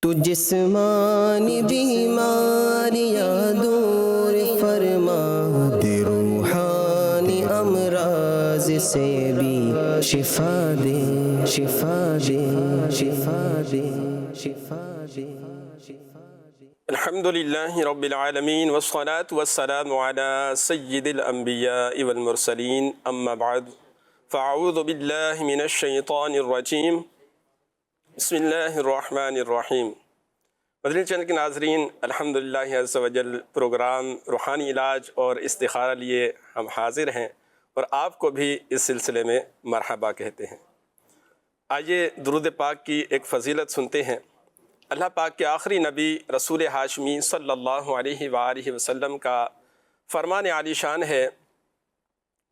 تو جسمانی بیماریاں دور فرما دے، روحانی امراض سے بھی شفا دے، شفا دے، شفا دے، شفا دے، شفا دے۔ الحمد للہ رب العالمین والصلاة والسلام علی سید الانبیاء والمرسلین، اما بعد فاعوذ باللہ من الشیطان الرجیم، بسم اللہ الرحمن الرحیم۔ مدنی چینل کے ناظرین، الحمدللہ عز و جل پروگرام روحانی علاج اور استخارہ لیے ہم حاضر ہیں اور آپ کو بھی اس سلسلے میں مرحبا کہتے ہیں۔ آئیے درود پاک کی ایک فضیلت سنتے ہیں۔ اللہ پاک کے آخری نبی رسول ہاشمی صلی اللہ علیہ وآلہ وسلم کا فرمان عالی شان ہے،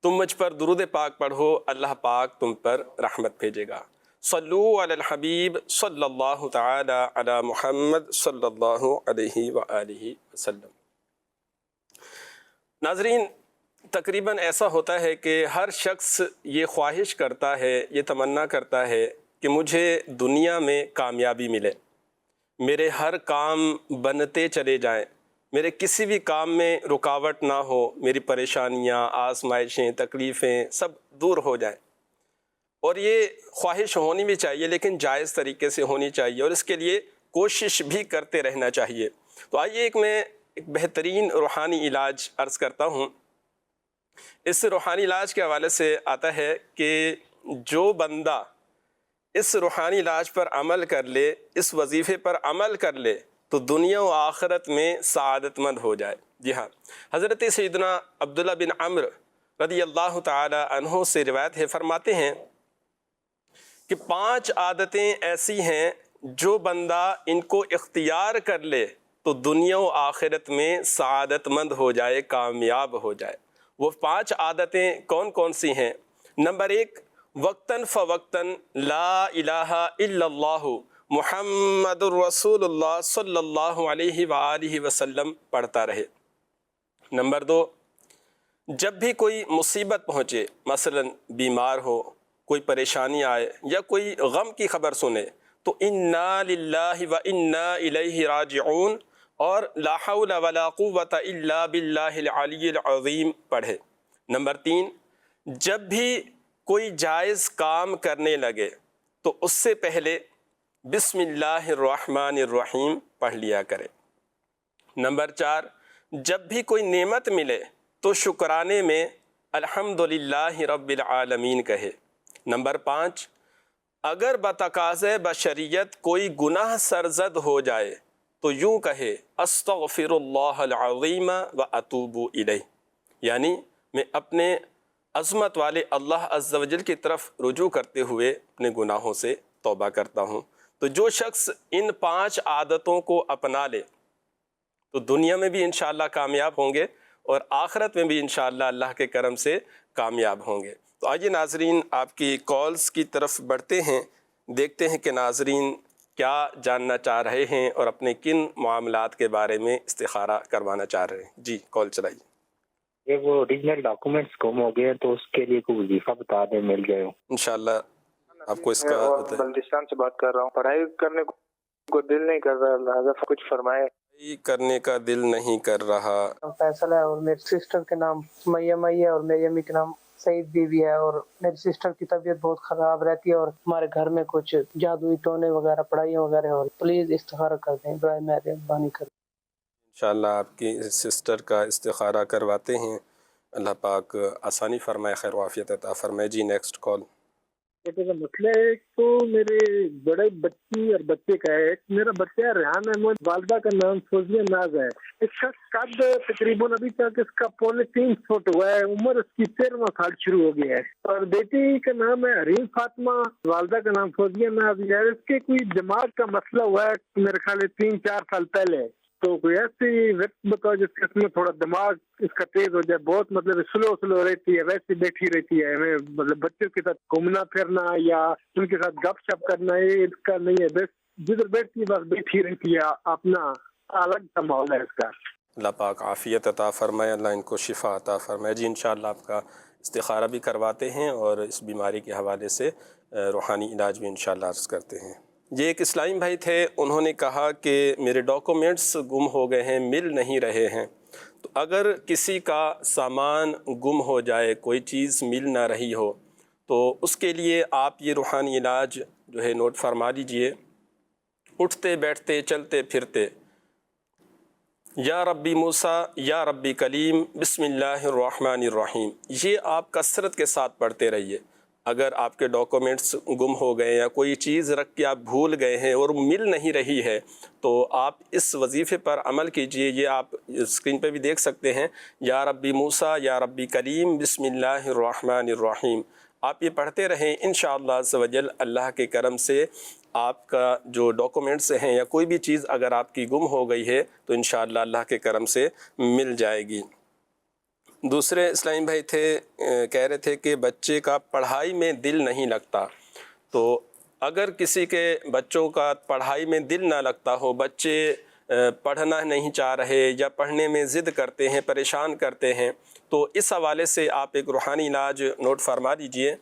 تم مجھ پر درود پاک پڑھو، اللہ پاک تم پر رحمت بھیجے گا۔ صلو علی الحبیب صلی اللہ تعالی علی محمد صلی اللہ علیہ وآلہ وسلم۔ ناظرین، تقریباً ایسا ہوتا ہے کہ ہر شخص یہ خواہش کرتا ہے، یہ تمنا کرتا ہے کہ مجھے دنیا میں کامیابی ملے، میرے ہر کام بنتے چلے جائیں، میرے کسی بھی کام میں رکاوٹ نہ ہو، میری پریشانیاں، آزمائشیں، تکلیفیں سب دور ہو جائیں۔ اور یہ خواہش ہونی بھی چاہیے، لیکن جائز طریقے سے ہونی چاہیے، اور اس کے لیے کوشش بھی کرتے رہنا چاہیے۔ تو آئیے میں ایک بہترین روحانی علاج عرض کرتا ہوں۔ اس روحانی علاج کے حوالے سے آتا ہے کہ جو بندہ اس روحانی علاج پر عمل کر لے، اس وظیفے پر عمل کر لے، تو دنیا و آخرت میں سعادت مند ہو جائے۔ جی ہاں، حضرت سیدنا عبداللہ بن عمرو رضی اللہ تعالی عنہ سے روایت ہے، فرماتے ہیں کہ 5 عادتیں ایسی ہیں جو بندہ ان کو اختیار کر لے تو دنیا و آخرت میں سعادت مند ہو جائے، کامیاب ہو جائے۔ وہ 5 عادتیں کون کون سی ہیں؟ نمبر 1، وقتاً فوقتاً لا الہ الا اللہ محمد الرسول اللہ صلی اللہ علیہ وآلہ وسلم پڑھتا رہے۔ نمبر 2، جب بھی کوئی مصیبت پہنچے، مثلا بیمار ہو، کوئی پریشانی آئے یا کوئی غم کی خبر سنے، تو انا للہ و انا الیہ راجعون اور لا حول ولا قوة الا باللہ العلی العظیم پڑھے۔ نمبر 3، جب بھی کوئی جائز کام کرنے لگے تو اس سے پہلے بسم اللہ الرحمن الرحیم پڑھ لیا کرے۔ نمبر 4، جب بھی کوئی نعمت ملے تو شکرانے میں الحمدللہ رب العالمین کہے۔ نمبر 5، اگر بتقاضۂ بشریت کوئی گناہ سرزد ہو جائے تو یوں کہے استغفر اللہ العظیم و اتوب الیہ، یعنی میں اپنے عظمت والے اللہ عز و جل کی طرف رجوع کرتے ہوئے اپنے گناہوں سے توبہ کرتا ہوں۔ تو جو شخص ان 5 عادتوں کو اپنا لے تو دنیا میں بھی انشاءاللہ کامیاب ہوں گے اور آخرت میں بھی انشاءاللہ اللہ کے کرم سے کامیاب ہوں گے۔ تو آئیے ناظرین، آپ کی کالز کی طرف بڑھتے ہیں، دیکھتے ہیں کہ ناظرین کیا جاننا چاہ رہے ہیں اور اپنے کن معاملات کے بارے میں استخارہ کروانا چاہ رہے ہیں۔ جی، کال چلائیے۔ یہ وہ اوریجنل ڈاکومنٹس گم ہو گئے تو اس کے لیے کوئی وظیفہ بتا دیں، مل جائے۔ انشاءاللہ آپ کو اس کا بلتستان سے بات کر رہا ہوں، پڑھائی کرنے کو دل نہیں کر رہا، لہٰذا کچھ فرمائے۔ پڑھائی کرنے کا دل نہیں کر رہا۔ فیصل ہے اور میری سسٹر کے نام مریم ہے اور میری امی کے نام سعید بیوی ہے، اور میری سسٹر کی طبیعت بہت خراب رہتی ہے اور ہمارے گھر میں کچھ جادوئی ٹونے وغیرہ پڑھائیاں وغیرہ، اور پلیز استخارہ کر دیں، برائے مہربانی کر دیں۔ انشاءاللہ آپ کی سسٹر کا استخارہ کرواتے ہیں، اللہ پاک آسانی فرمائے، خیر و عافیت عطا فرمائے۔ جی، نیکسٹ کال۔ بیٹے کا مسئلہ ہے، ایک تو میرے بڑے بچی اور بچے کا ہے۔ ایک میرا بچہ ہے ریحان احمد، والدہ کا نام فوزیہ ناز ہے۔ ایک شخص قد تقریباً ابھی تک اس کا 3.25 فٹ ہوا ہے، عمر اس کی 13واں سال شروع ہو گیا ہے، اور بیٹی کا نام ہے حریم فاطمہ، والدہ کا نام فوزیہ ناز ہے۔ اس کے کوئی دماغ کا مسئلہ ہوا ہے میرے خیال 3-4 سال پہلے، تو کوئی ایسی وقت بتاؤ جس کے اس میں تھوڑا دماغ اس کا تیز ہو جائے، بہت مطلب سلو رہتی ہے، ویسے بیٹھی رہتی ہے، ہمیں مطلب بچوں کے ساتھ گھومنا پھرنا یا ان کے ساتھ گپ شپ کرنا یہ اس کا نہیں ہے، بس جدھر بیٹھتی ہے بس بیٹھی رہتی ہے، اپنا الگ کا ماحول ہے اس کا۔ اللہ پاک عافیت عطا فرمائے، اللہ ان کو شفا عطا فرمائے۔ جی، انشاءاللہ آپ کا استخارہ بھی کرواتے ہیں اور اس بیماری کے حوالے سے روحانی علاج بھی انشاءاللہ عرض کرتے ہیں۔ یہ ایک اسلامی بھائی تھے، انہوں نے کہا کہ میرے ڈاکومنٹس گم ہو گئے ہیں، مل نہیں رہے ہیں، تو اگر کسی کا سامان گم ہو جائے، کوئی چیز مل نہ رہی ہو، تو اس کے لیے آپ یہ روحانی علاج جو ہے نوٹ فرما لیجئے، اٹھتے بیٹھتے چلتے پھرتے، یا ربی موسیٰ یا ربی کلیم بسم اللہ الرحمن الرحیم، یہ آپ کثرت کے ساتھ پڑھتے رہیے۔ اگر آپ کے ڈاکومنٹس گم ہو گئے یا کوئی چیز رکھ کے آپ بھول گئے ہیں اور مل نہیں رہی ہے، تو آپ اس وظیفے پر عمل کیجئے۔ یہ آپ اسکرین پہ بھی دیکھ سکتے ہیں، یا ربی موسیٰ یا ربی کلیم بسم اللہ الرحمن الرحیم۔ آپ یہ پڑھتے رہیں، انشاءاللہ عز و جل اللہ کے کرم سے آپ کا جو ڈاکومنٹس ہیں یا کوئی بھی چیز اگر آپ کی گم ہو گئی ہے تو انشاءاللہ اللہ کے کرم سے مل جائے گی۔ دوسرے اسلامی بھائی تھے، کہہ رہے تھے کہ بچے کا پڑھائی میں دل نہیں لگتا، تو اگر کسی کے بچوں کا پڑھائی میں دل نہ لگتا ہو، بچے پڑھنا نہیں چاہ رہے یا پڑھنے میں ضد کرتے ہیں، پریشان کرتے ہیں، تو اس حوالے سے آپ ایک روحانی علاج نوٹ فرما لیجئے۔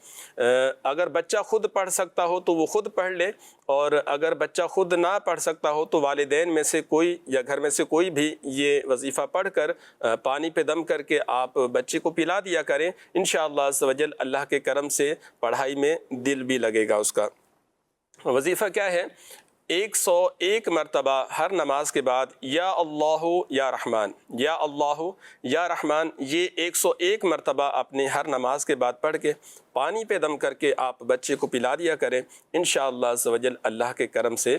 اگر بچہ خود پڑھ سکتا ہو تو وہ خود پڑھ لے، اور اگر بچہ خود نہ پڑھ سکتا ہو تو والدین میں سے کوئی یا گھر میں سے کوئی بھی یہ وظیفہ پڑھ کر پانی پہ دم کر کے آپ بچے کو پلا دیا کریں، انشاءاللہ عز و جل اللہ کے کرم سے پڑھائی میں دل بھی لگے گا اس کا۔ وظیفہ کیا ہے؟ 101 مرتبہ ہر نماز کے بعد یا اللہ یا رحمان، یا اللہ یا رحمان، یہ 101 مرتبہ اپنے ہر نماز کے بعد پڑھ کے پانی پہ دم کر کے آپ بچے کو پلا دیا کریں، انشاءاللہ عز و جل اللہ کے کرم سے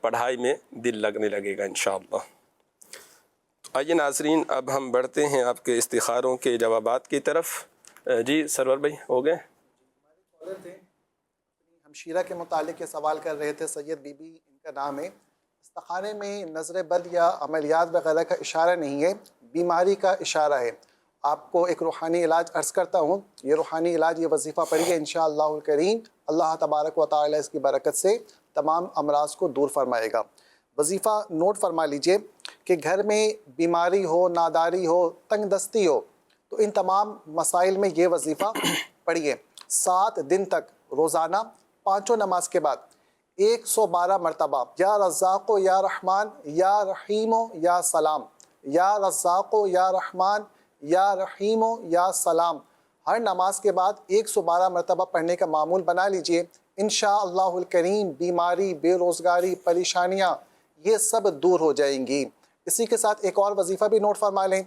پڑھائی میں دل لگنے لگے گا انشاءاللہ۔ آئیے ناظرین، اب ہم بڑھتے ہیں آپ کے استخاروں کے جوابات کی طرف۔ جی سرور بھائی ہو گئے؟ ہمشیرہ کے متعلق یہ سوال کر رہے تھے، سید بی بی ان کا نام ہے۔ استخانے میں نظر بد یا عملیات وغیرہ کا اشارہ نہیں ہے، بیماری کا اشارہ ہے۔ آپ کو ایک روحانی علاج عرض کرتا ہوں، یہ روحانی علاج، یہ وظیفہ پڑھیے انشاءاللہ الکریم، اللہ تبارک و تعالی اس کی برکت سے تمام امراض کو دور فرمائے گا۔ وظیفہ نوٹ فرما لیجئے کہ گھر میں بیماری ہو، ناداری ہو، تنگ دستی ہو، تو ان تمام مسائل میں یہ وظیفہ پڑھیے۔ 7 دن تک روزانہ 5 نماز کے بعد 112 مرتبہ یا رزاق و یا رحمان یا رحیم و یا سلام، یا رزاق و یا رحمان یا رحیم و یا سلام، ہر نماز کے بعد 112 مرتبہ پڑھنے کا معمول بنا لیجئے۔ انشاءاللہ الکریم بیماری، بے روزگاری، پریشانیاں یہ سب دور ہو جائیں گی۔ اسی کے ساتھ ایک اور وظیفہ بھی نوٹ فرما لیں،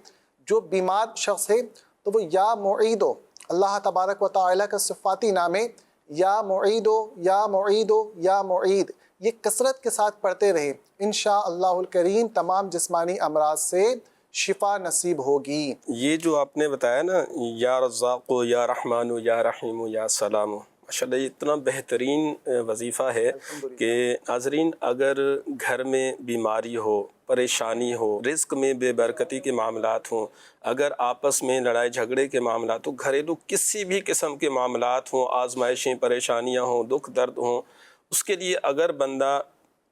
جو بیمار شخص ہے تو وہ یا معیدو، اللہ تبارک و تعالی کا صفاتی نام ہے، یا معیدو یا معیدو یا معید، یہ کثرت کے ساتھ پڑھتے رہیں، انشاءاللہ الکریم تمام جسمانی امراض سے شفا نصیب ہوگی۔ یہ جو آپ نے بتایا نا، یا رزاق یا رحمان یا رحیم یا سلام، ماشاءاللہ یہ اتنا بہترین وظیفہ ہے کہ ناظرین اگر گھر میں بیماری ہو، پریشانی ہو، رزق میں بے برکتی کے معاملات ہوں، اگر آپس میں لڑائی جھگڑے کے معاملات ہوں، گھریلو کسی بھی قسم کے معاملات ہوں، آزمائشیں، پریشانیاں ہوں، دکھ درد ہوں، اس کے لیے اگر بندہ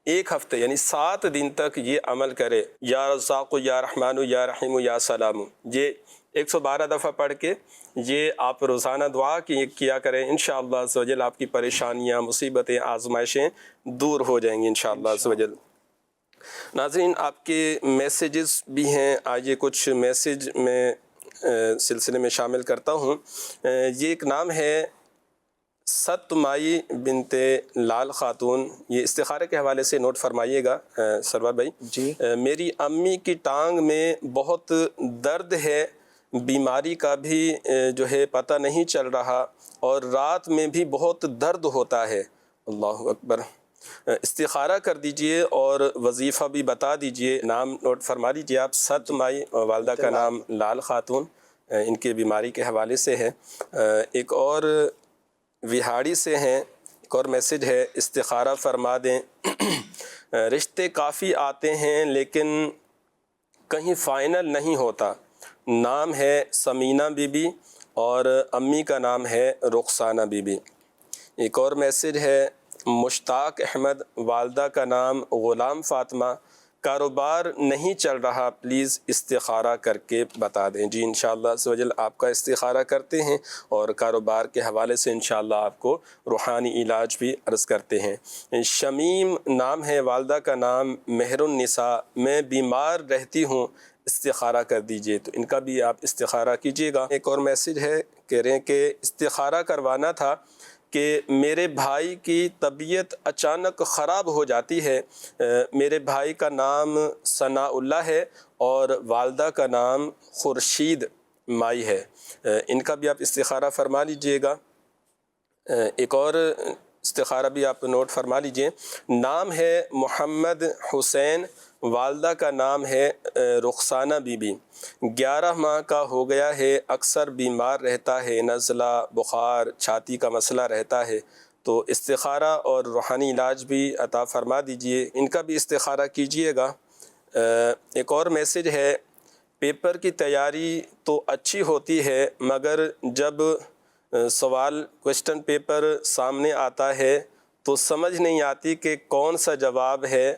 1 ہفتے یعنی 7 دن تک یہ عمل کرے، یا رزاق یا رحمان یا رحیم یا سلام، یہ 112 دفعہ پڑھ کے یہ آپ روزانہ دعا کیا کریں، انشاءاللہ عز و جل آپ کی پریشانیاں، مصیبتیں، آزمائشیں دور ہو جائیں گی انشاءاللہ عز و جل۔ ناظرین آپ کے میسیجز بھی ہیں، آئیے کچھ میسیج میں سلسلے میں شامل کرتا ہوں۔ یہ ایک نام ہے ستمائی بنت لال خاتون، یہ استخارے کے حوالے سے نوٹ فرمائیے گا سرور بھائی۔ جی، میری امی کی ٹانگ میں بہت درد ہے، بیماری کا بھی جو ہے پتہ نہیں چل رہا، اور رات میں بھی بہت درد ہوتا ہے۔ اللہ اکبر۔ استخارہ کر دیجئے اور وظیفہ بھی بتا دیجئے، نام نوٹ فرما دیجئے آپ، ستمائی، والدہ کا نام لال خاتون، ان کے بیماری کے حوالے سے ہے۔ ایک اور وہاڑی سے ہیں، ایک اور میسیج ہے، استخارہ فرما دیں، رشتے کافی آتے ہیں لیکن کہیں فائنل نہیں ہوتا، نام ہے سمینہ بی بی اور امی کا نام ہے رخسانہ بی بی۔ ایک اور میسیج ہے، مشتاق احمد، والدہ کا نام غلام فاطمہ، کاروبار نہیں چل رہا، پلیز استخارہ کر کے بتا دیں۔ جی انشاءاللہ عز و جل آپ کا استخارہ کرتے ہیں اور کاروبار کے حوالے سے انشاءاللہ آپ کو روحانی علاج بھی عرض کرتے ہیں۔ شمیم نام ہے، والدہ کا نام مہر النساء، میں بیمار رہتی ہوں، استخارہ کر دیجئے۔ تو ان کا بھی آپ استخارہ کیجئے گا۔ ایک اور میسج ہے، کہہ رہے ہیں کہ استخارہ کروانا تھا کہ میرے بھائی کی طبیعت اچانک خراب ہو جاتی ہے۔ میرے بھائی کا نام ثناء اللہ ہے اور والدہ کا نام خورشید مائی ہے، ان کا بھی آپ استخارہ فرما لیجئے گا۔ ایک اور استخارہ بھی آپ نوٹ فرما لیجئے، نام ہے محمد حسین، والدہ کا نام ہے رخسانہ بی بی، 11 ماہ کا ہو گیا ہے، اکثر بیمار رہتا ہے، نزلہ، بخار، چھاتی کا مسئلہ رہتا ہے، تو استخارہ اور روحانی علاج بھی عطا فرما دیجئے، ان کا بھی استخارہ کیجئے گا۔ ایک اور میسج ہے، پیپر کی تیاری تو اچھی ہوتی ہے مگر جب سوال کوسچن پیپر سامنے آتا ہے تو سمجھ نہیں آتی کہ کون سا جواب ہے،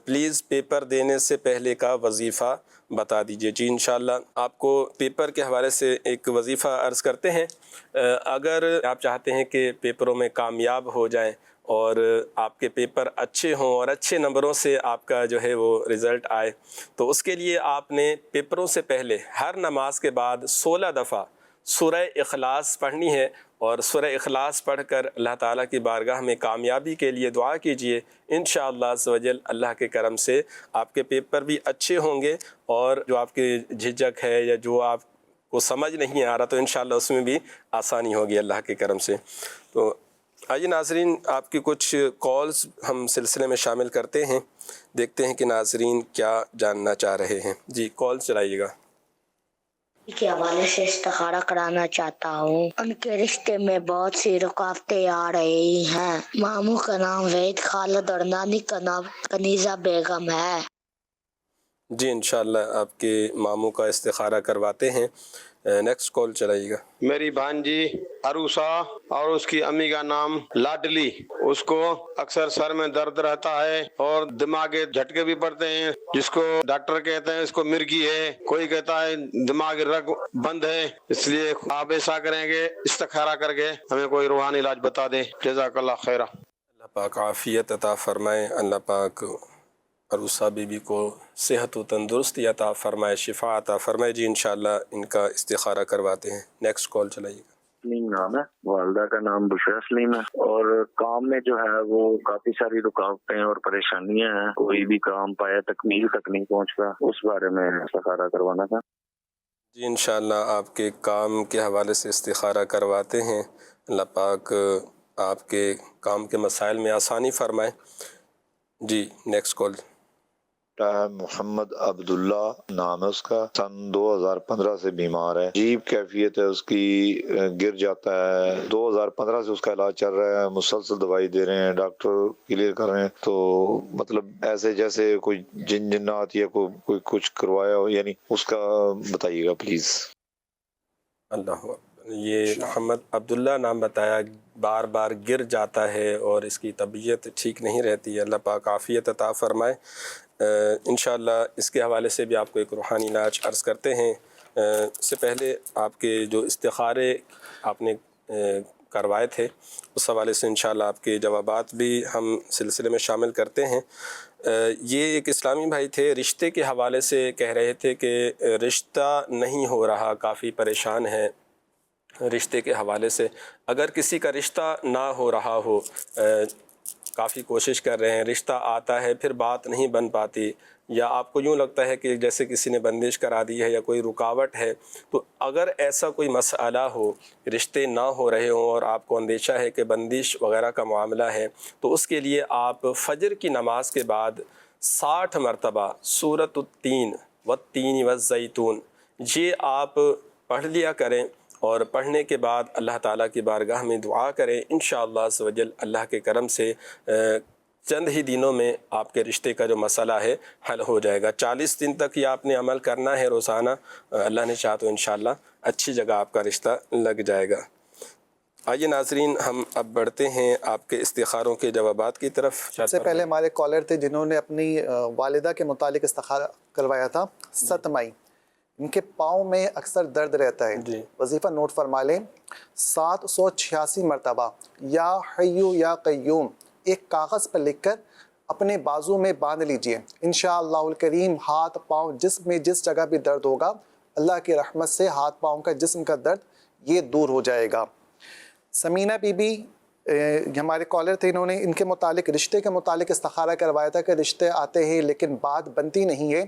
پلیز پیپر دینے سے پہلے کا وظیفہ بتا دیجئے۔ جی انشاءاللہ آپ کو پیپر کے حوالے سے ایک وظیفہ عرض کرتے ہیں۔ اگر آپ چاہتے ہیں کہ پیپروں میں کامیاب ہو جائیں اور آپ کے پیپر اچھے ہوں اور اچھے نمبروں سے آپ کا جو ہے وہ رزلٹ آئے، تو اس کے لیے آپ نے پیپروں سے پہلے ہر نماز کے بعد 16 دفعہ سورہ اخلاص پڑھنی ہے، اور سورہ اخلاص پڑھ کر اللہ تعالیٰ کی بارگاہ میں کامیابی کے لیے دعا کیجئے۔ انشاءاللہ عز و جل اللہ کے کرم سے آپ کے پیپر بھی اچھے ہوں گے، اور جو آپ کی جھجک ہے یا جو آپ کو سمجھ نہیں آ رہا تو انشاءاللہ اس میں بھی آسانی ہوگی اللہ کے کرم سے۔ تو آئیے ناظرین، آپ کی کچھ کالز ہم سلسلے میں شامل کرتے ہیں، دیکھتے ہیں کہ ناظرین کیا جاننا چاہ رہے ہیں۔ جی کال چلائیے گا۔ کے حوالے سے استخارہ کرانا چاہتا ہوں، ان کے رشتے میں بہت سی رکاوٹیں آ رہی ہیں۔ ماموں کا نام وحید خالد اور نانی کا نام کنیزہ بیگم ہے۔ جی انشاءاللہ آپ کے ماموں کا استخارہ کرواتے ہیں۔ نیکسٹ کال چلائیے گا۔ میری بھانجی عروسہ اور اس کی امی کا نام لاڈلی، اس کو اکثر سر میں درد رہتا ہے اور دماغی جھٹکے بھی پڑتے ہیں، جس کو ڈاکٹر کہتے ہیں اس کو مرگی ہے، کوئی کہتا ہے دماغی رگ بند ہے۔ اس لیے آپ ایسا کریں گے، استخارہ کر کے ہمیں کوئی روحانی علاج بتا دیں۔ جزاک اللہ خیرہ۔ اللہ پاک عافیت عطا فرمائے، اللہ پاک عروسہ بی بی کو صحت و تندرستی عطا فرمائے، شفا عطا فرمائے۔ جی انشاءاللہ ان کا استخارہ کرواتے ہیں۔ نیکسٹ کال چلائیے گا۔ سلیم نام ہے، والدہ کا نام بشرا سلیم ہے، اور کام میں جو ہے وہ کافی ساری رکاوٹیں اور پریشانیاں ہیں، کوئی بھی کام پایا تکمیل تک نہیں پہنچتا، اس بارے میں استخارہ کروانا تھا۔ جی انشاءاللہ آپ کے کام کے حوالے سے استخارہ کرواتے ہیں، اللہ پاک آپ کے کام کے مسائل میں آسانی فرمائے۔ جی نیکسٹ کال۔ محمد عبداللہ نام ہے اس کا، سن 2015 سے بیمار ہے، عجیب کیفیت ہے اس کی، گر جاتا ہے، 2015 سے اس کا علاج چل رہا ہے، مسلسل دوائی دے رہے ہیں، ڈاکٹر کلیئر کر رہے ہیں، تو مطلب ایسے جیسے کوئی جنات یا کوئی کچھ کروایا ہو، یعنی اس کا بتائیے گا پلیز۔ اللہ، یہ محمد عبداللہ نام بتایا، بار بار گر جاتا ہے اور اس کی طبیعت ٹھیک نہیں رہتی ہے، اللہ پاک عافیت عطا فرمائے۔ انشاءاللہ اس کے حوالے سے بھی آپ کو ایک روحانی علاج عرض کرتے ہیں۔ اس سے پہلے آپ کے جو استخارے آپ نے کروائے تھے اس حوالے سے انشاءاللہ آپ کے جوابات بھی ہم سلسلے میں شامل کرتے ہیں۔ یہ ایک اسلامی بھائی تھے، رشتے کے حوالے سے کہہ رہے تھے کہ رشتہ نہیں ہو رہا، کافی پریشان ہیں رشتے کے حوالے سے۔ اگر کسی کا رشتہ نہ ہو رہا ہو، کافی کوشش کر رہے ہیں، رشتہ آتا ہے پھر بات نہیں بن پاتی، یا آپ کو یوں لگتا ہے کہ جیسے کسی نے بندش کرا دی ہے یا کوئی رکاوٹ ہے، تو اگر ایسا کوئی مسئلہ ہو، رشتے نہ ہو رہے ہوں اور آپ کو اندیشہ ہے کہ بندش وغیرہ کا معاملہ ہے، تو اس کے لیے آپ فجر کی نماز کے بعد 60 مرتبہ سورۃ التین والتین والزیتون یہ آپ پڑھ لیا کریں، اور پڑھنے کے بعد اللہ تعالیٰ کی بارگاہ میں دعا کریں، انشاءاللہ عز و جل اللہ کے کرم سے چند ہی دنوں میں آپ کے رشتے کا جو مسئلہ ہے حل ہو جائے گا۔ 40 دن تک یہ آپ نے عمل کرنا ہے روزانہ، اللہ نے چاہا تو انشاءاللہ اچھی جگہ آپ کا رشتہ لگ جائے گا۔ آئیے ناظرین، ہم اب بڑھتے ہیں آپ کے استخاروں کے جوابات کی طرف۔ سب سے پہلے ہمارے کالر تھے جنہوں نے اپنی والدہ کے متعلق استخارہ کروایا تھا، 7 مئی۔ ان کے پاؤں میں اکثر درد رہتا ہے۔ وظیفہ نوٹ فرما لیں، 786 مرتبہ یا حیو یا قیوم ایک کاغذ پر لکھ کر اپنے بازو میں باندھ لیجئے۔ انشاءاللہ الکریم ہاتھ پاؤں جسم میں جس جگہ بھی درد ہوگا، اللہ کی رحمت سے ہاتھ پاؤں کا جسم کا درد یہ دور ہو جائے گا۔ سمینہ بی بی ہمارے کالر تھے، انہوں نے ان کے متعلق رشتے کے متعلق استخارہ کروایا تھا کہ رشتے آتے ہیں لیکن بات بنتی نہیں ہے۔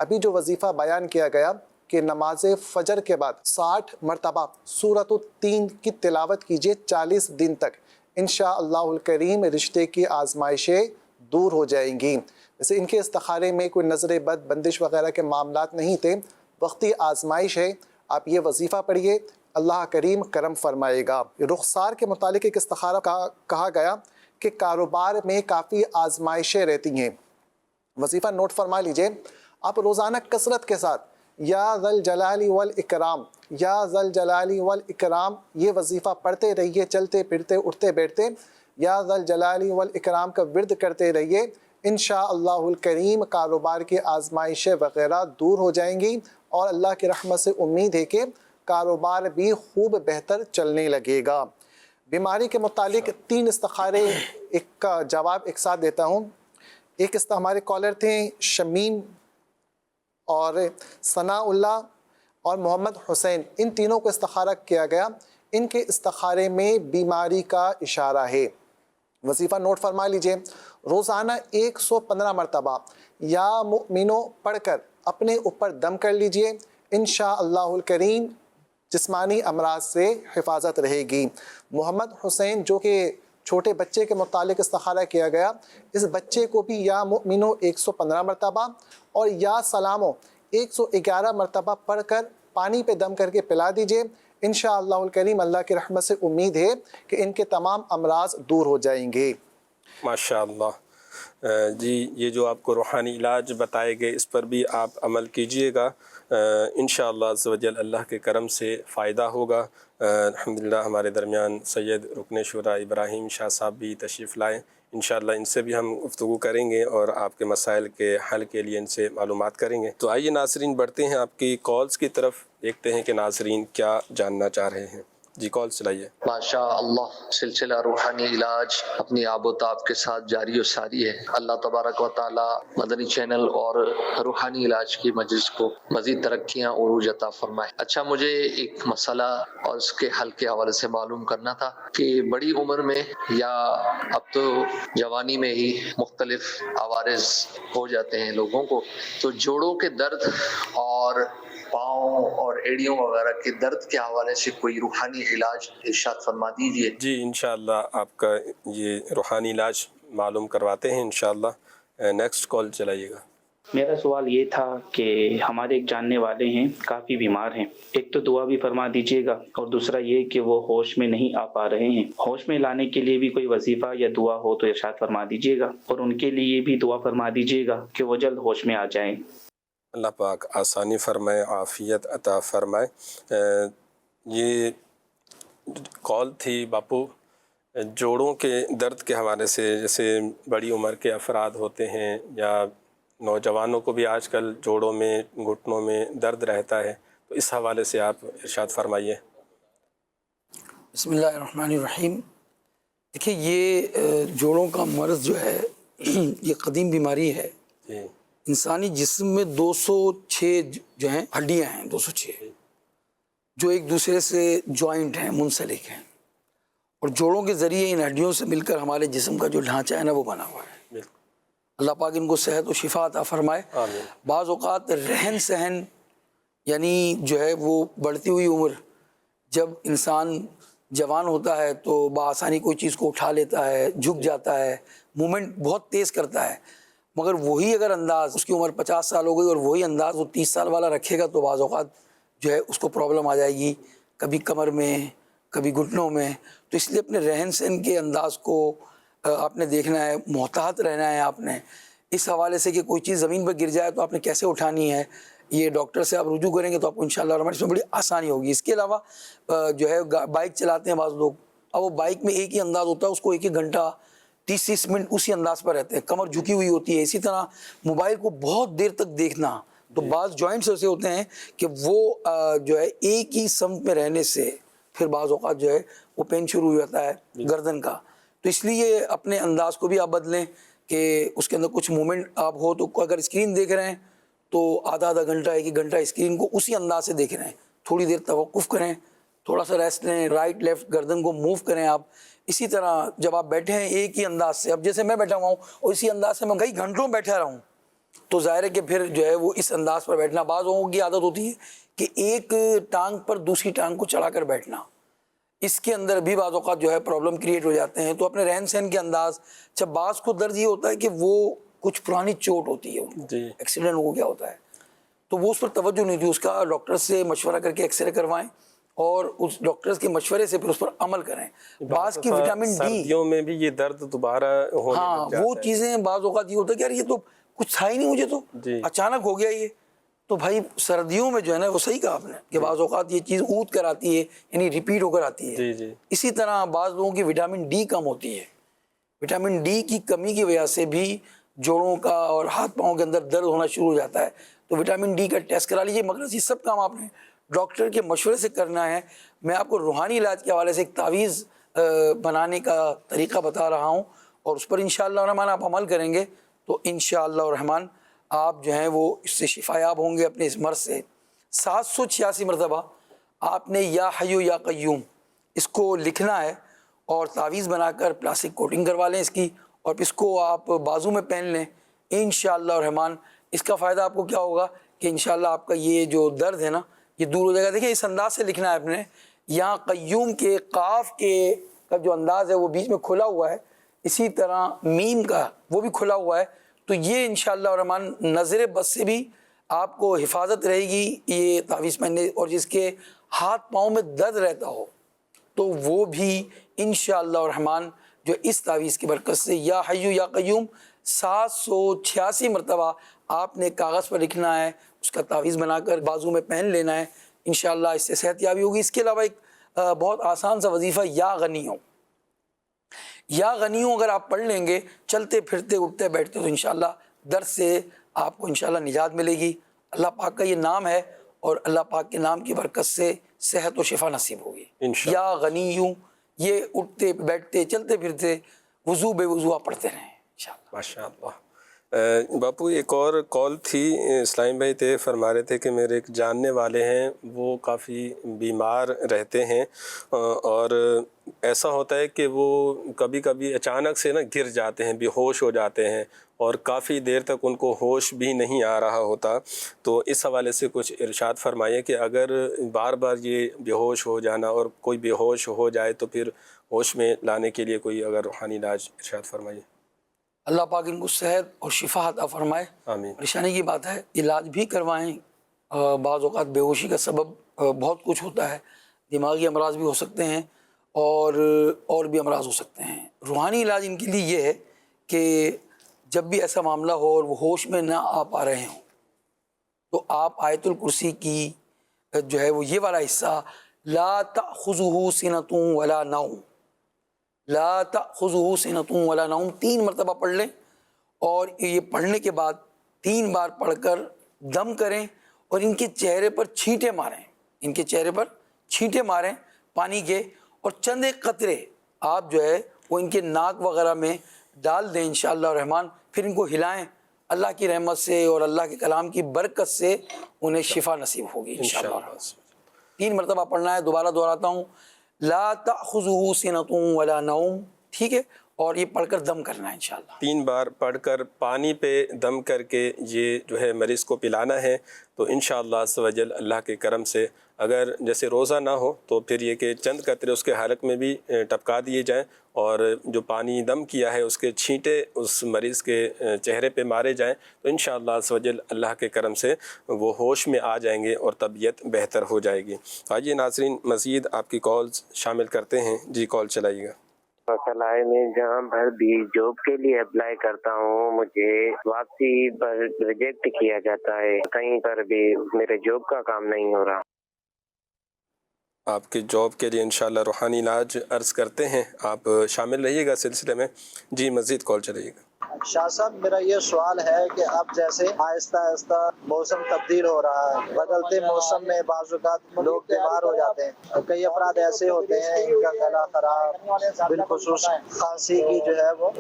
ابھی جو وظیفہ بیان کیا گیا کہ نماز فجر کے بعد 60 مرتبہ سورۃ التین کی تلاوت کیجئے 40 دن تک، انشاءاللہ الکریم رشتے کی آزمائشیں دور ہو جائیں گی۔ جیسے ان کے استخارے میں کوئی نظر بد، بندش وغیرہ کے معاملات نہیں تھے، وقتی آزمائش ہے، آپ یہ وظیفہ پڑھیے، اللہ کریم کرم فرمائے گا۔ رخسار کے متعلق ایک استخارہ کہا گیا کہ کاروبار میں کافی آزمائشیں رہتی ہیں۔ وظیفہ نوٹ فرما لیجئے، آپ روزانہ کثرت کے ساتھ یا ذا الجلال والاکرام، یا ذا الجلال والاکرام یہ وظیفہ پڑھتے رہیے، چلتے پھرتے اٹھتے بیٹھتے یا ذا الجلال والاکرام کا ورد کرتے رہیے، انشاءاللہ الکریم کاروبار کی آزمائشیں وغیرہ دور ہو جائیں گی، اور اللہ کی رحمت سے امید ہے کہ کاروبار بھی خوب بہتر چلنے لگے گا۔ بیماری کے متعلق 3 استخارے ایک کا جواب ایک ساتھ دیتا ہوں۔ ایک ہمارے کالر تھے شمیم اور ثناء اللہ اور محمد حسین، ان تینوں کو استخارہ کیا گیا۔ ان کے استخارے میں بیماری کا اشارہ ہے۔ وظیفہ نوٹ فرما لیجئے، روزانہ 115 مرتبہ یا مؤمنوں پڑھ کر اپنے اوپر دم کر لیجئے، انشاءاللہ الکریم جسمانی امراض سے حفاظت رہے گی۔ محمد حسین جو کہ چھوٹے بچے کے متعلق استخارہ کیا گیا، اس بچے کو بھی یا مؤمنوں 115 مرتبہ اور یا سلاموں 111 مرتبہ پڑھ کر پانی پہ دم کر کے پلا دیجئے، انشاءاللہ الکریم اللہ کی رحمت سے امید ہے کہ ان کے تمام امراض دور ہو جائیں گے۔ ماشاءاللہ۔ جی، یہ جو آپ کو روحانی علاج بتائے گئے اس پر بھی آپ عمل کیجئے گا، انشاءاللہ عز و جل اللہ کے کرم سے فائدہ ہوگا۔ الحمدللہ ہمارے درمیان سید رکن شورا ابراہیم شاہ صاحب بھی تشریف لائے، انشاءاللہ ان سے بھی ہم گفتگو کریں گے اور آپ کے مسائل کے حل کے لیے ان سے معلومات کریں گے۔ تو آئیے ناظرین بڑھتے ہیں آپ کی کالز کی طرف، دیکھتے ہیں کہ ناظرین کیا جاننا چاہ رہے ہیں۔ جی کال چلائیے۔ ماشاء اللہ، سلسلہ روحانی علاج اپنی آب و تاب کے ساتھ جاری و ساری ہے۔ اللہ تبارک و تعالی مدنی چینل اور روحانی علاج کی مجلس کو مزید ترقیاں عروج عطا فرمائے۔ اچھا، مجھے ایک مسئلہ اور اس کے حل کے حوالے سے معلوم کرنا تھا کہ بڑی عمر میں یا اب تو جوانی میں ہی مختلف عوارض ہو جاتے ہیں لوگوں کو، تو جوڑوں کے درد اور پاؤں اور ایڑیوں وغیرہ کے درد کے حوالے سے کوئی روحانی علاج ارشاد فرما دیجیے۔ جی انشاءاللہ آپ کا یہ روحانی علاج معلوم کرواتے ہیں انشاءاللہ۔ نیکسٹ کال چلائیے گا۔ میرا سوال یہ تھا کہ ہمارے ایک جاننے والے ہیں، کافی بیمار ہیں، ایک تو دعا بھی فرما دیجیے گا اور دوسرا یہ کہ وہ ہوش میں نہیں آ پا رہے ہیں، ہوش میں لانے کے لیے بھی کوئی وظیفہ یا دعا ہو تو ارشاد فرما دیجیے گا، اور ان کے لیے بھی دعا فرما دیجیے گا کہ وہ جلد ہوش میں آ جائیں۔ اللہ پاک آسانی فرمائے، عافیت عطا فرمائے۔ یہ کال تھی باپو جوڑوں کے درد کے حوالے سے، جیسے بڑی عمر کے افراد ہوتے ہیں یا نوجوانوں کو بھی آج کل جوڑوں میں گھٹنوں میں درد رہتا ہے، تو اس حوالے سے آپ ارشاد فرمائیے۔ بسم اللہ الرحمن الرحیم۔ دیکھیں، یہ جوڑوں کا مرض جو ہے یہ قدیم بیماری ہے۔ انسانی جسم میں 206 جو ہیں ہڈیاں ہیں، 206 جو ایک دوسرے سے جوائنٹ ہیں، منسلک ہیں، اور جوڑوں کے ذریعے ان ہڈیوں سے مل کر ہمارے جسم کا جو ڈھانچہ ہے نا وہ بنا ہوا ہے۔ اللہ پاک ان کو صحت و شفا عطا فرمائے۔ بعض اوقات رہن سہن یعنی جو ہے وہ بڑھتی ہوئی عمر، جب انسان جوان ہوتا ہے تو بآسانی کوئی چیز کو اٹھا لیتا ہے، جھک جاتا ہے، مومنٹ بہت تیز کرتا ہے، مگر وہی اگر انداز، اس کی عمر 50 سال ہو گئی اور وہی انداز وہ 30 سال والا رکھے گا تو بعض اوقات جو ہے اس کو پرابلم آ جائے گی، کبھی کمر میں، کبھی گھٹنوں میں۔ تو اس لیے اپنے رہن سہن کے انداز کو آپ نے دیکھنا ہے، محتاط رہنا ہے آپ نے، اس حوالے سے کہ کوئی چیز زمین پر گر جائے تو آپ نے کیسے اٹھانی ہے، یہ ڈاکٹر سے آپ رجوع کریں گے تو آپ کو انشاءاللہ اس میں بڑی آسانی ہوگی۔ اس کے علاوہ جو ہے بائک چلاتے ہیں بعض لوگ، اب وہ بائک میں ایک ہی انداز ہوتا ہے، اس کو 1 گھنٹہ 30 منٹ اسی انداز پر رہتے ہیں، کمر جھکی ہوئی ہوتی ہے. اسی طرح موبائل کو بہت دیر تک دیکھنا، تو بعض جوائنٹس ایسے ہوتے ہیں کہ وہ جو ہے ایک ہی سمت میں رہنے سے پھر بعض اوقات جو ہے وہ پین شروع ہو جاتا ہے گردن کا. تو اس لیے اپنے انداز کو بھی آپ بدلیں کہ اس کے اندر کچھ مومنٹ آپ ہو. تو اگر اسکرین دیکھ رہے ہیں تو آدھا گھنٹہ 1 گھنٹہ اسکرین کو اسی انداز سے دیکھ رہے ہیں، تھوڑی دیر توقف کریں، تھوڑا سا ریسٹ لیں، رائٹ لیفٹ گردن کو موو کریں آپ. اسی طرح جب آپ بیٹھے ہیں ایک ہی انداز سے، اب جیسے میں بیٹھا ہوا ہوں اور اسی انداز سے میں کئی گھنٹوں بیٹھا رہا ہوں، تو ظاہر ہے کہ پھر جو ہے وہ اس انداز پر بیٹھنا. بعض لوگوں کی عادت ہوتی ہے کہ ایک ٹانگ پر دوسری ٹانگ کو چڑھا کر بیٹھنا، اس کے اندر بھی بعض اوقات جو ہے پرابلم کریٹ ہو جاتے ہیں. تو اپنے رہن سہن کے انداز، جب بعض کو درد یہ ہوتا ہے کہ وہ کچھ پرانی چوٹ ہوتی ہے، ایکسیڈنٹ ہو گیا ہوتا ہے، تو وہ اس پر توجہ نہیں دی، اس کا ڈاکٹر سے مشورہ کر کے ایکس رے کروائیں اور اس ڈاکٹر کے مشورے سے پھر اس پر عمل کریں. بعض کی وٹامن ڈی، سردیوں میں بھی یہ درد دوبارہ ہونے لگ جاتا ہے. وہ چیزیں بعض اوقات یہ ہوتا ہے کہ یار یہ تو کچھ تھا ہی نہیں مجھے، تو اچانک ہو گیا یہ. تو بھائی سردیوں میں جو ہے نا، وہ صحیح کہا آپ نے کہ بعض اوقات یہ چیز اود کر آتی ہے، یعنی ریپیٹ ہو کر آتی ہے. اسی طرح بعض لوگوں کی وٹامن ڈی کم ہوتی ہے، وٹامن ڈی کی کمی کی وجہ سے بھی جوڑوں کا اور ہاتھ پاؤں کے اندر درد ہونا شروع ہو جاتا ہے. تو وٹامن ڈی کا ٹیسٹ کرا لیجیے. مگر یہ سب کام آپ نے ڈاکٹر کے مشورے سے کرنا ہے. میں آپ کو روحانی علاج کے حوالے سے ایک تعویذ بنانے کا طریقہ بتا رہا ہوں، اور اس پر انشاءاللہ الرحمن آپ عمل کریں گے تو انشاءاللہ الرحمن آپ جو ہیں وہ اس سے شفایاب ہوں گے اپنے اس مرض سے. 786 مرتبہ آپ نے یا حیو یا قیوم اس کو لکھنا ہے اور تعویذ بنا کر پلاسٹک کوٹنگ کروا لیں اس کی، اور اس کو آپ بازو میں پہن لیں. انشاءاللہ الرحمن اس کا فائدہ آپ کو کیا ہوگا کہ انشاءاللہ آپ کا یہ جو درد ہے نا یہ دور ہو جائے گا. دیکھیں اس انداز سے لکھنا ہے آپ نے، یہاں قیوم کے قاف کے کا جو انداز ہے وہ بیچ میں کھلا ہوا ہے، اسی طرح میم کا وہ بھی کھلا ہوا ہے. تو یہ انشاءاللہ الرحمن نظر بد سے بھی آپ کو حفاظت رہے گی یہ تعویذ پہننے. اور جس کے ہاتھ پاؤں میں درد رہتا ہو تو وہ بھی انشاءاللہ الرحمن جو اس تعویذ کی برکت سے یا حیو یا قیوم 786 مرتبہ آپ نے کاغذ پر لکھنا ہے، اس کا تعویذ بنا کر بازو میں پہن لینا ہے. انشاءاللہ اس سے صحت یابی ہوگی. اس کے علاوہ ایک بہت آسان سا وظیفہ یا غنیوں، یا غنیوں اگر آپ پڑھ لیں گے چلتے پھرتے اٹھتے بیٹھتے تو انشاءاللہ درد سے آپ کو انشاءاللہ نجات ملے گی. اللہ پاک کا یہ نام ہے اور اللہ پاک کے نام کی برکت سے صحت و شفا نصیب ہوگی. یا غنیوں، یہ اٹھتے بیٹھتے چلتے پھرتے وضو بے وضو آپ پڑھتے رہیں انشاءاللہ. ماشاءاللہ. باپو ایک اور کال تھی، اسلام بھائی تھے فرما رہے تھے کہ میرے ایک جاننے والے ہیں وہ کافی بیمار رہتے ہیں، اور ایسا ہوتا ہے کہ وہ کبھی کبھی اچانک سے نا گر جاتے ہیں، بے ہوش ہو جاتے ہیں، اور کافی دیر تک ان کو ہوش بھی نہیں آ رہا ہوتا. تو اس حوالے سے کچھ ارشاد فرمائیے کہ اگر بار بار یہ بے ہوش ہو جانا اور کوئی بے ہوش ہو جائے تو پھر ہوش میں لانے کے لیے کوئی اگر روحانی علاج ارشاد فرمائیے. اللہ پاک ان کو صحت اور شفا عطا فرمائے. آمین. پریشانی کی بات ہے، علاج بھی کروائیں. بعض اوقات بے ہوشی کا سبب بہت کچھ ہوتا ہے، دماغی امراض بھی ہو سکتے ہیں اور بھی امراض ہو سکتے ہیں. روحانی علاج ان کے لیے یہ ہے کہ جب بھی ایسا معاملہ ہو اور وہ ہوش میں نہ آ پا رہے ہوں تو آپ آیت الکرسی کی جو ہے وہ یہ والا حصہ لا تأخذہ سنۃ ولا نوم، لا تأخذہ سنۃ ولا نوم 3 مرتبہ پڑھ لیں، اور یہ پڑھنے کے بعد 3 بار پڑھ کر دم کریں اور ان کے چہرے پر چھینٹے ماریں، ان کے چہرے پر چھینٹے ماریں پانی کے، اور چند ایک قطرے آپ جو ہے وہ ان کے ناک وغیرہ میں ڈال دیں انشاءاللہ الرحمن. پھر ان کو ہلائیں، اللہ کی رحمت سے اور اللہ کے کلام کی برکت سے انہیں شفا نصیب ہوگی انشاءاللہ. 3 مرتبہ پڑھنا ہے. دوبارہ دہراتا ہوں، لا تأخذہ سنۃ ولا نوم، ٹھیک ہے، اور یہ پڑھ کر دم کرنا ہے انشاءاللہ. 3 بار پڑھ کر پانی پہ دم کر کے یہ جو ہے مریض کو پلانا ہے. تو انشاءاللہ عز و جل اللہ کے کرم سے اگر جیسے روزہ نہ ہو تو پھر یہ کہ چند قطرے اس کے حلق میں بھی ٹپکا دیے جائیں، اور جو پانی دم کیا ہے اس کے چھینٹے اس مریض کے چہرے پہ مارے جائیں. تو انشاءاللہ عز و جل اللہ کے کرم سے وہ ہوش میں آ جائیں گے اور طبیعت بہتر ہو جائے گی. آئیے ناظرین مزید آپ کی کالز شامل کرتے ہیں. جی کال چلائیے گا. مسئلہ ہے میں جہاں پر بھی جاب کے لیے اپلائی کرتا ہوں مجھے واپسی پر ریجیکٹ کیا جاتا ہے، کہیں پر بھی میرے جاب کا کام نہیں ہو رہا. آپ کی جاب کے لیے انشاءاللہ روحانی علاج عرض کرتے ہیں. آپ شامل رہیے گا سلسلے میں. جی مزید کال چلائیے گا. شاہ صاحب میرا یہ سوال ہے کہ اب جیسے آہستہ آہستہ موسم تبدیل ہو رہا ہے، بدلتے موسم میں بعض اوقات لوگ بیمار ہو جاتے ہیں. کئی افراد ایسے ہوتے ہیں ان کا گلا خراب، بالخصوص کھانسی کی جو ہے وہ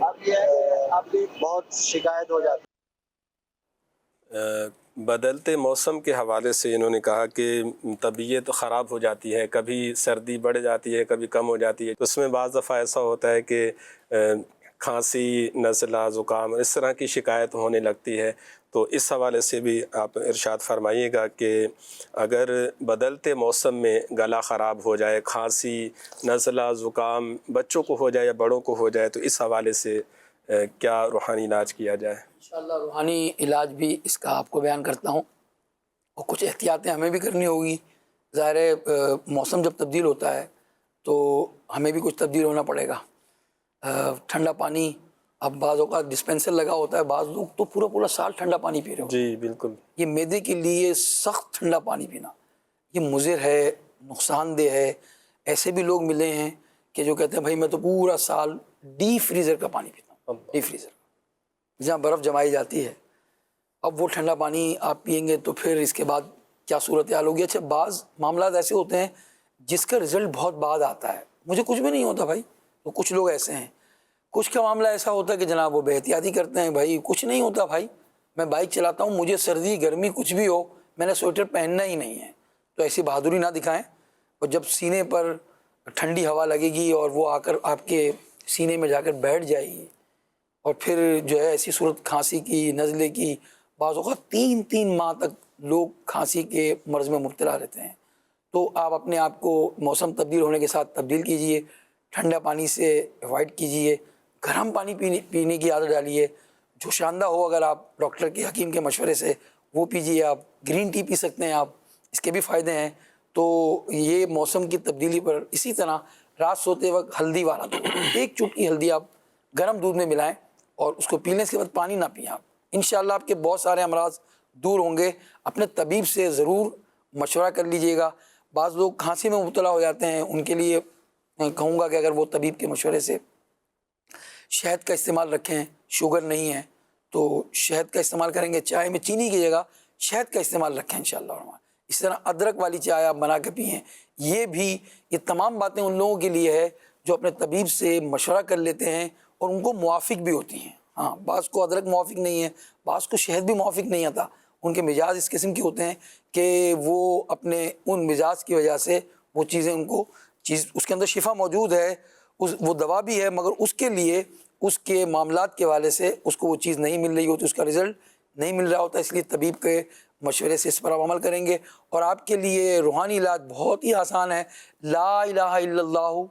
بہت شکایت ہو جاتی ہے. بدلتے موسم کے حوالے سے انہوں نے کہا کہ طبیعت خراب ہو جاتی ہے، کبھی سردی بڑھ جاتی ہے کبھی کم ہو جاتی ہے. اس میں بعض دفعہ ایسا ہوتا ہے کہ کھانسی، نزلہ، زکام اس طرح کی شکایت ہونے لگتی ہے. تو اس حوالے سے بھی آپ ارشاد فرمائیے گا کہ اگر بدلتے موسم میں گلا خراب ہو جائے، کھانسی، نزلہ، زکام بچوں کو ہو جائے یا بڑوں کو ہو جائے، تو اس حوالے سے کیا روحانی علاج کیا جائے؟ انشاءاللہ روحانی علاج بھی اس کا آپ کو بیان کرتا ہوں، اور کچھ احتیاطیں ہمیں بھی کرنی ہوگی. ظاہر ہے موسم جب تبدیل ہوتا ہے تو ہمیں بھی کچھ تبدیل ہونا پڑے گا. ٹھنڈا پانی، اب بعض اوقات ڈسپینسر لگا ہوتا ہے، بعض لوگ تو پورا سال ٹھنڈا پانی پی رہے ہو. جی بالکل. یہ معدے کے لیے سخت ٹھنڈا پانی پینا یہ مضر ہے، نقصان دہ ہے. ایسے بھی لوگ ملے ہیں کہ جو کہتے ہیں بھائی میں تو پورا سال ڈی فریزر کا پانی پیتا ہوں. ڈی فریزر جہاں برف جمائی جاتی ہے، اب وہ ٹھنڈا پانی آپ پئیں گے تو پھر اس کے بعد کیا صورتحال ہوگی. اچھا بعض معاملات ایسے ہوتے ہیں جس کا رزلٹ بہت بعد آتا ہے، مجھے کچھ بھی نہیں ہوتا بھائی. تو کچھ لوگ ایسے ہیں، کچھ کا معاملہ ایسا ہوتا ہے کہ جناب وہ بے احتیاطی کرتے ہیں، بھائی کچھ نہیں ہوتا بھائی، میں بائک چلاتا ہوں، مجھے سردی گرمی کچھ بھی ہو میں نے سویٹر پہننا ہی نہیں ہے. تو ایسی بہادری نہ دکھائیں. اور جب سینے پر ٹھنڈی ہوا لگے گی اور وہ آ کر آپ کے سینے میں جا کر بیٹھ جائے گی، اور پھر جو ہے ایسی صورت کھانسی کی، نزلے کی، بعض اوقات 3 ماہ تک لوگ کھانسی کے مرض میں مبتلا رہتے ہیں. تو آپ اپنے آپ کو موسم تبدیل ہونے کے ساتھ تبدیل کیجئے، ٹھنڈا پانی سے اوائڈ کیجئے، گرم پانی پینے کی عادت ڈالیے. جو شاندہ ہو اگر آپ ڈاکٹر کے حکیم کے مشورے سے وہ پیجئے. آپ گرین ٹی پی سکتے ہیں، آپ اس کے بھی فائدے ہیں. تو یہ موسم کی تبدیلی پر اسی طرح رات سوتے وقت ہلدی والا دودھ، 1 چٹکی ہلدی آپ گرم دودھ میں ملائیں اور اس کو پینے کے بعد پانی نہ پئیں. آپ انشاءاللہ آپ کے بہت سارے امراض دور ہوں گے. اپنے طبیب سے ضرور مشورہ کر لیجئے گا. بعض لوگ کھانسی میں مبتلا ہو جاتے ہیں، ان کے لیے کہوں گا کہ اگر وہ طبیب کے مشورے سے شہد کا استعمال رکھیں، شوگر نہیں ہے تو شہد کا استعمال کریں گے. چائے میں چینی کی جگہ شہد کا استعمال رکھیں انشاءاللہ. اس طرح ادرک والی چائے آپ بنا کے پئیں. یہ تمام باتیں ان لوگوں کے لیے ہے جو اپنے طبیب سے مشورہ کر لیتے ہیں اور ان کو موافق بھی ہوتی ہیں. ہاں بعض کو ادرک موافق نہیں ہے، بعض کو شہد بھی موافق نہیں آتا. ان کے مزاج اس قسم کے ہوتے ہیں کہ وہ اپنے ان مزاج کی وجہ سے وہ چیزیں اس کے اندر شفا موجود ہے، وہ دوا بھی ہے، مگر اس کے لیے اس کے معاملات کے حوالے سے اس کو وہ چیز نہیں مل رہی ہوتی، اس کا رزلٹ نہیں مل رہا ہوتا. اس لیے طبیب کے مشورے سے اس پر آپ عمل کریں گے. اور آپ کے لیے روحانی علاج بہت ہی آسان ہے. لا الہ الا اللہ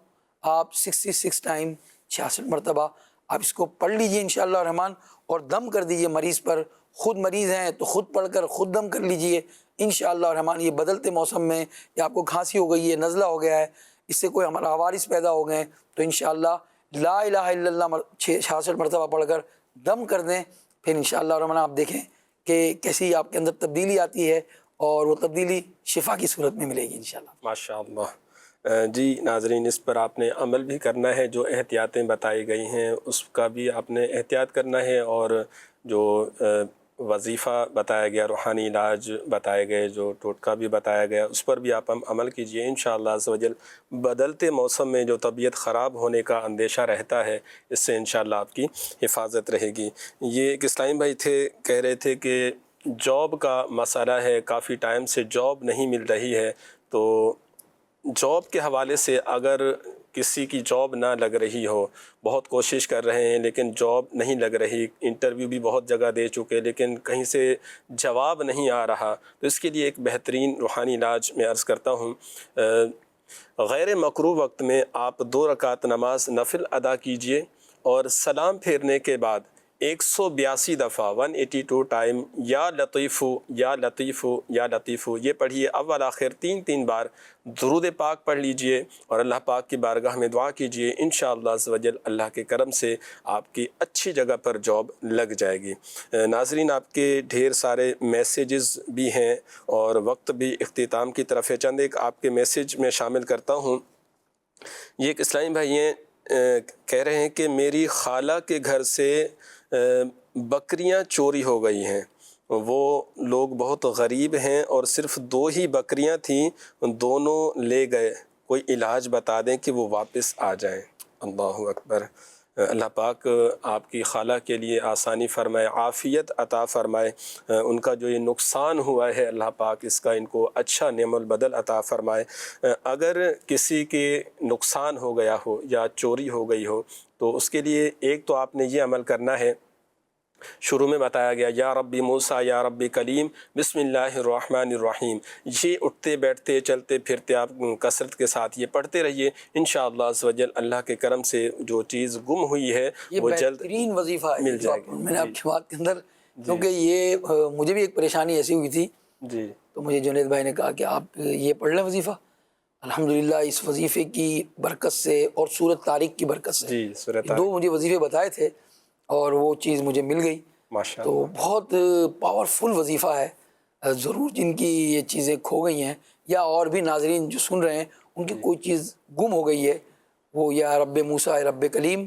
آپ 66 ٹائم 66 مرتبہ آپ اس کو پڑھ لیجئے انشاءاللہ الرحمن، اور دم کر دیجئے مریض پر. خود مریض ہیں تو خود پڑھ کر خود دم کر لیجئے انشاءاللہ الرحمن. یہ بدلتے موسم میں یا آپ کو کھانسی ہو گئی ہے، نزلہ ہو گیا ہے، اس سے کوئی ہمارا عوارض پیدا ہو گئے تو انشاءاللہ لا الہ الا اللہ 66 مرتبہ پڑھ کر دم کر دیں. پھر انشاءاللہ الرحمن آپ دیکھیں کہ کیسی آپ کے اندر تبدیلی آتی ہے، اور وہ تبدیلی شفا کی صورت میں ملے گی انشاءاللہ. ماشاءاللہ. جی ناظرین، اس پر آپ نے عمل بھی کرنا ہے. جو احتیاطیں بتائی گئی ہیں اس کا بھی آپ نے احتیاط کرنا ہے، اور جو وظیفہ بتایا گیا، روحانی علاج بتائے گئے، جو ٹوٹکا بھی بتایا گیا، اس پر بھی آپ عمل کیجئے انشاءاللہ عز و جل. بدلتے موسم میں جو طبیعت خراب ہونے کا اندیشہ رہتا ہے، اس سے انشاءاللہ آپ کی حفاظت رہے گی. یہ ایک اسلام بھائی کہہ رہے تھے کہ جاب کا مسئلہ ہے، کافی ٹائم سے جاب نہیں مل رہی ہے. تو جاب کے حوالے سے اگر کسی کی جاب نہ لگ رہی ہو، بہت کوشش کر رہے ہیں لیکن جاب نہیں لگ رہی، انٹرویو بھی بہت جگہ دے چکے لیکن کہیں سے جواب نہیں آ رہا، تو اس کے لیے ایک بہترین روحانی علاج میں عرض کرتا ہوں. غیر مکروہ وقت میں آپ 2 رکعت نماز نفل ادا کیجئے، اور سلام پھیرنے کے بعد 182 دفعہ 182 ٹائم یا لطیفو یا لطیفو یا لطیفو یہ پڑھیے، اول آخر 3 بار درود پاک پڑھ لیجئے اور اللہ پاک کی بارگاہ میں دعا کیجئے، انشاءاللہ عز و جل اللہ کے کرم سے آپ کی اچھی جگہ پر جاب لگ جائے گی۔ ناظرین، آپ کے ڈھیر سارے میسیجز بھی ہیں اور وقت بھی اختتام کی طرف ہے، چند ایک آپ کے میسیج میں شامل کرتا ہوں۔ یہ ایک اسلامی بھائی ہیں، کہہ رہے ہیں کہ میری خالہ کے گھر سے بکریاں چوری ہو گئی ہیں، وہ لوگ بہت غریب ہیں اور صرف 2 ہی بکریاں تھیں، دونوں لے گئے، کوئی علاج بتا دیں کہ وہ واپس آ جائیں۔ اللہ اکبر، اللہ پاک آپ کی خالہ کے لیے آسانی فرمائے، عافیت عطا فرمائے، ان کا جو یہ نقصان ہوا ہے اللہ پاک اس کا ان کو اچھا نعم البدل عطا فرمائے۔ اگر کسی کے نقصان ہو گیا ہو یا چوری ہو گئی ہو تو اس کے لیے ایک تو آپ نے یہ عمل کرنا ہے، شروع میں بتایا گیا یا ربی موسیٰ یا ربی کلیم بسم اللہ الرحمن الرحیم، یہ اٹھتے بیٹھتے چلتے پھرتے آپ کثرت کے ساتھ یہ پڑھتے رہیے، انشاءاللہ عز و جل اللہ کے کرم سے جو چیز گم ہوئی ہے وہ جلد بہترین وظیفہ ہے مل جائے گی۔ میں نے آپ کی بات کے اندر، کیونکہ یہ مجھے بھی ایک پریشانی ایسی ہوئی تھی جی، تو مجھے جنید بھائی نے کہا کہ آپ یہ پڑھ لیں وظیفہ، الحمدللہ اس وظیفے کی برکت سے اور سورۃ طارق کی برکت سے، جی سورۃ 2 مجھے وظیفے بتائے تھے اور وہ چیز مجھے مل گئی، ماشاءاللہ، تو بہت پاورفل وظیفہ ہے۔ ضرور جن کی یہ چیزیں کھو گئی ہیں یا اور بھی ناظرین جو سن رہے ہیں ان کی کوئی چیز گم ہو گئی ہے، وہ یا رب موسیٰ رب کلیم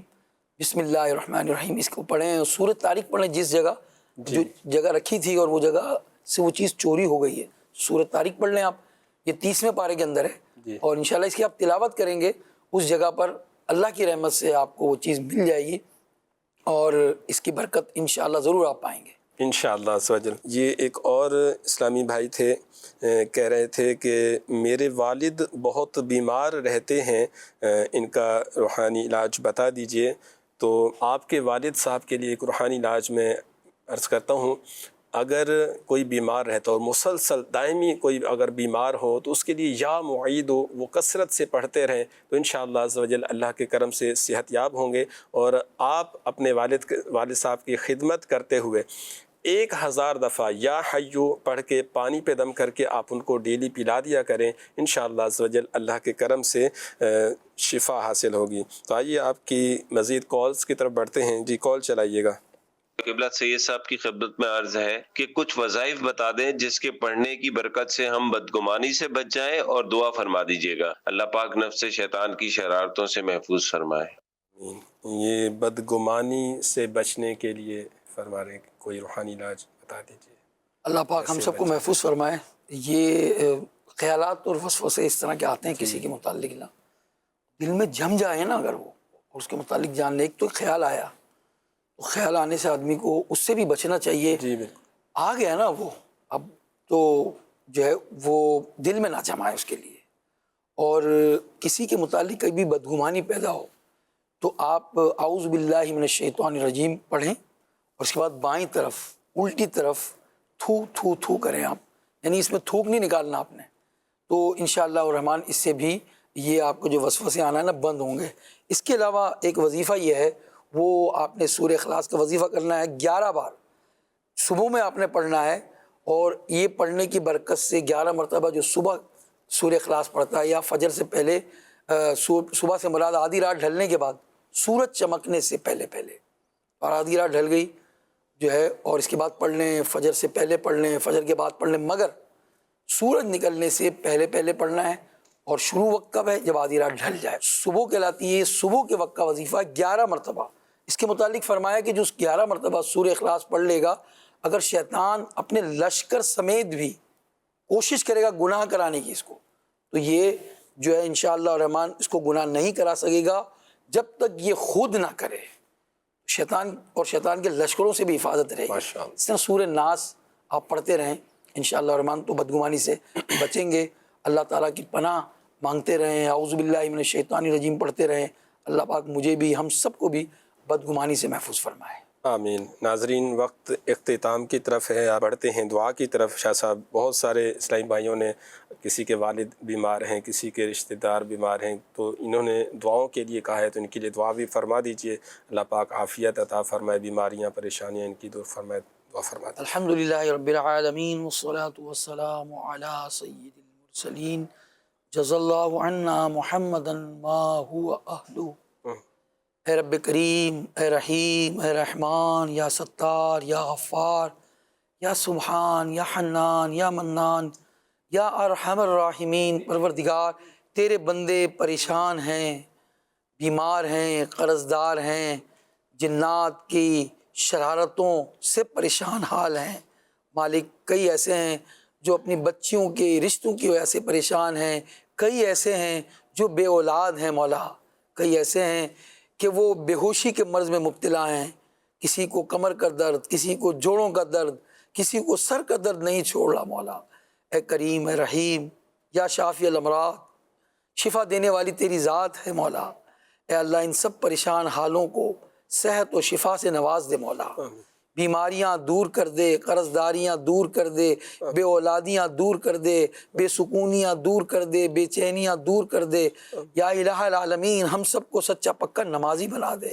بسم اللہ الرحمن الرحیم اس کو پڑھیں، سورۃ طارق پڑھیں، جس جگہ جو جگہ رکھی تھی اور وہ جگہ سے وہ چیز چوری ہو گئی ہے، سورۃ طارق پڑھ لیں آپ، یہ 30ویں پارے کے اندر ہے، اور انشاءاللہ اس کی آپ تلاوت کریں گے اس جگہ پر اللہ کی رحمت سے آپ کو وہ چیز مل جائے گی اور اس کی برکت انشاءاللہ ضرور آپ پائیں گے انشاءاللہ عز و جل۔ یہ ایک اور اسلامی بھائی تھے، کہہ رہے تھے کہ میرے والد بہت بیمار رہتے ہیں، ان کا روحانی علاج بتا دیجئے۔ تو آپ کے والد صاحب کے لیے ایک روحانی علاج میں عرض کرتا ہوں، اگر کوئی بیمار رہتا اور مسلسل دائمی کوئی اگر بیمار ہو تو اس کے لیے یا معید وہ کثرت سے پڑھتے رہیں تو انشاءاللہ عز و جل اللہ کے کرم سے صحت یاب ہوں گے، اور آپ اپنے والد صاحب کی خدمت کرتے ہوئے 1000 دفعہ یا حیو پڑھ کے پانی پہ دم کر کے آپ ان کو ڈیلی پلا دیا کریں، انشاءاللہ عز و جل اللہ کے کرم سے شفا حاصل ہوگی۔ تو آئیے آپ کی مزید کالز کی طرف بڑھتے ہیں۔ جی کال چلائیے گا۔ قبلہ سید صاحب کی خدمت میں عرض ہے کہ کچھ وظائف بتا دیں جس کے پڑھنے کی برکت سے ہم بدگمانی سے بچ جائیں، اور دعا فرما دیجیے گا، اللہ پاک نفس شیطان کی شرارتوں سے محفوظ فرمائے۔ یہ بدگمانی سے بچنے کے لیے فرما رہے ہیں، کوئی روحانی علاج بتا دیجیے۔ اللہ پاک ہم سب کو محفوظ فرمائے۔ یہ خیالات اور وسوسے اس طرح کے آتے ہیں کسی کے متعلق نا، دل میں جم جائے نا اگر وہ، اور اس کے متعلق جان لے، ایک تو خیال آیا، تو خیال آنے سے آدمی کو اس سے بھی بچنا چاہیے۔ جی بالکل، آ گیا نا وہ، اب تو جو ہے وہ دل میں نہ جمائے اس کے لیے، اور کسی کے متعلق کبھی بدگمانی پیدا ہو تو آپ اعوذ باللہ من الشیطان الرجیم پڑھیں، اور اس کے بعد بائیں طرف الٹی طرف تھو تھو تھو کریں آپ، یعنی اس میں تھوک نہیں نکالنا آپ نے، تو انشاءاللہ الرحمن اس سے بھی یہ آپ کو جو وسوسے آنا ہے نا بند ہوں گے۔ اس کے علاوہ ایک وظیفہ یہ ہے، وہ آپ نے سورہ اخلاص کا وظیفہ کرنا ہے 11 بار، صبح میں آپ نے پڑھنا ہے، اور یہ پڑھنے کی برکت سے 11 مرتبہ جو صبح سورہ اخلاص پڑھتا ہے یا فجر سے پہلے، صبح سے مراد آدھی رات ڈھلنے کے بعد، سورج چمکنے سے پہلے اور آدھی رات ڈھل گئی جو ہے، اور اس کے بعد پڑھ لیں، فجر سے پہلے پڑھ لیں، فجر کے بعد پڑھ لیں، مگر سورج نکلنے سے پہلے پڑھنا ہے، اور شروع وقت کب ہے؟ جب آدھی رات ڈھل جائے۔ صبح کہلاتی ہے، صبح کے وقت کا وظیفہ 11 مرتبہ۔ اس کے متعلق فرمایا کہ جو 11 مرتبہ سورہ اخلاص پڑھ لے گا، اگر شیطان اپنے لشکر سمیت بھی کوشش کرے گا گناہ کرانے کی اس کو، تو یہ جو ہے انشاءاللہ الرحمن اس کو گناہ نہیں کرا سکے گا جب تک یہ خود نہ کرے۔ شیطان اور شیطان کے لشکروں سے بھی حفاظت رہے گی۔ اس طرح سورہ ناس آپ پڑھتے رہیں انشاءاللہ الرحمن، تو بدگمانی سے بچیں گے۔ اللہ تعالیٰ کی پناہ مانگتے رہیں، اعوذ باللہ من الشیطان الرجیم پڑھتے رہیں، اللہ پاک مجھے بھی ہم سب کو بھی بدگمانی سے محفوظ فرمائے۔ آمین۔ ناظرین، وقت اختتام کی طرف ہے، آپ بڑھتے ہیں دعا کی طرف۔ شاہ صاحب، بہت سارے اسلامی بھائیوں نے، کسی کے والد بیمار ہیں، کسی کے رشتہ دار بیمار ہیں، تو انہوں نے دعاؤں کے لیے کہا ہے، تو ان کے لیے دعا بھی فرما دیجئے۔ اللہ پاک عافیت عطا فرمائے، بیماریاں پریشانیاں ان کی دور فرمائے، دعا فرما دیجئے۔ الحمدللہ رب العالمین والصلاة والسلام علی سید المرسلین، جزا اللہ عنا محمدا ما هو اہلہ۔ اے رب کریم، اے رحیم، اے رحمان، یا ستار، یا غفار، یا سبحان، یا حنان، یا منان، یا ارحم الراحمین۔ پروردگار، تیرے بندے پریشان ہیں، بیمار ہیں، قرض دار ہیں، جنات کی شرارتوں سے پریشان حال ہیں۔ مالک، کئی ایسے ہیں جو اپنی بچیوں کے رشتوں کی وجہ سے پریشان ہیں، کئی ایسے ہیں جو بے اولاد ہیں مولا، کئی ایسے ہیں کہ وہ بے ہوشی کے مرض میں مبتلا ہیں، کسی کو کمر کا درد، کسی کو جوڑوں کا درد، کسی کو سر کا درد نہیں چھوڑ رہا مولا۔ اے کریم، اے رحیم، یا شافی الامراض، شفا دینے والی تیری ذات ہے مولا۔ اے اللہ، ان سب پریشان حالوں کو صحت و شفا سے نواز دے مولا، بیماریاں دور کر دے، قرض داریاں دور کر دے، بے اولادیاں دور کر دے، بے سکونیاں دور کر دے، بے چینیاں دور کر دے۔ یا الہ العالمین، ہم سب کو سچا پکا نمازی بنا دے۔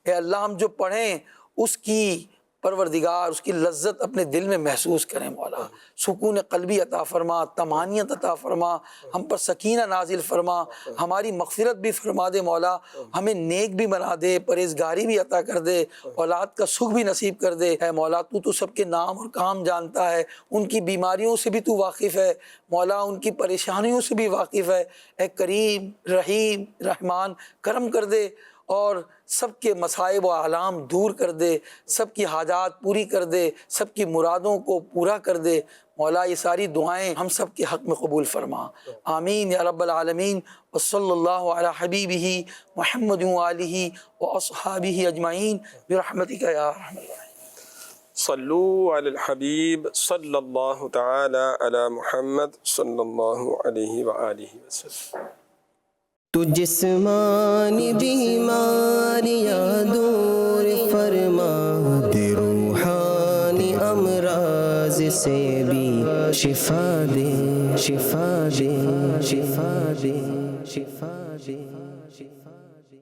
اے اللہ، ہم جو پڑھیں اس کی پروردگار اس کی لذت اپنے دل میں محسوس کریں مولا۔ سکون قلبی عطا فرما، طمانینت عطا فرما، ہم پر سکینہ نازل فرما، ہماری مغفرت بھی فرما دے مولا، ہمیں نیک بھی بنا دے، پرہیزگاری بھی عطا کر دے، اولاد کا سکھ بھی نصیب کر دے۔ اے مولا، تو سب کے نام اور کام جانتا ہے، ان کی بیماریوں سے بھی تو واقف ہے مولا، ان کی پریشانیوں سے بھی واقف ہے۔ اے کریم، رحیم، رحمان، کرم کر دے اور سب کے مصائب و اعلام دور کر دے، سب کی حاجات پوری کر دے، سب کی مرادوں کو پورا کر دے مولا۔ یہ ساری دعائیں ہم سب کے حق میں قبول فرما، آمین یا رب العالمین۔ وصلی اللہ علی حبیبہ محمد وآلہ واصحابہ اجمعین برحمتک یا ارحم الراحمین۔ صلو علی الحبیب صلی اللہ تعالی علی محمد صلی اللہ علیہ وآلہ وسلم۔ تو جسمانی بیماریاں دور فرما دے، روحانی امراض سے بھی شفا دے، شفا دے، شفا دے، شفا دے، شفا